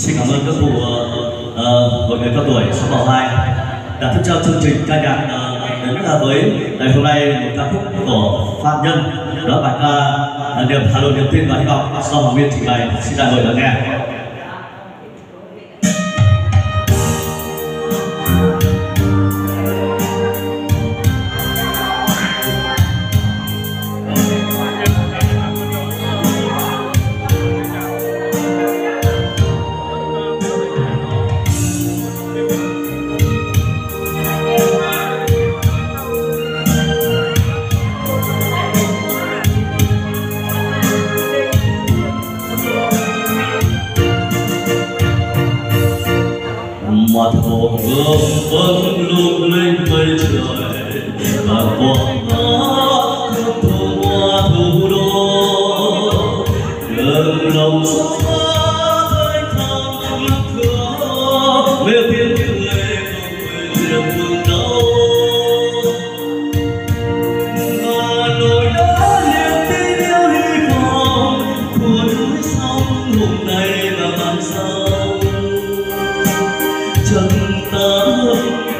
Xin cảm ơn các cụ hội người cao tuổi số bầu 2 đã thức cho chương trình ca nhạc đến với ngày hôm nay một ca khúc của Phạm Nhân, đó bài ca niềm Hà Nội niềm tin và hy vọng do Hoàng Nguyên trình bày. Xin đại hội lắng nghe. Mặt hồ gương vẫn lung linh mây trời và quang hát hương thơm hoa thủ đô đường lòng gió thanh thang lắc cửa về phía người không quên niềm thương đau. Hà Nội đã niềm tin yêu hy vọng của núi sông hôm nay và màn sau. Chân ta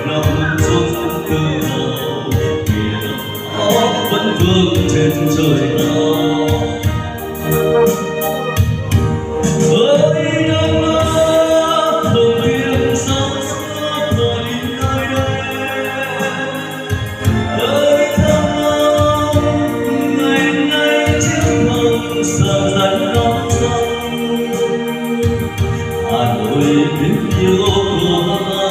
lòng dung từ đầu biển vẫn vương trên trời cao. Ơi đông á thường tiếng sao xưa thời nơi đây. Ơi thăng long ngày nay chiếc vầng sờ rắn non xanh. Hà Nội biết yêu của ta,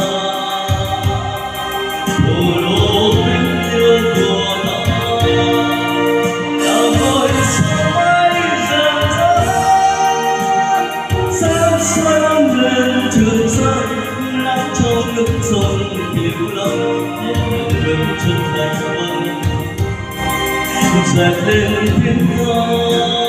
thủ đô biết yêu của ta. Đào ngôi soi dần dần sáng sáng lên trường sơn nắng trong nước sông thiếu lâm nhẹ nhàng chân thành vâng dệt lên tiếng ca.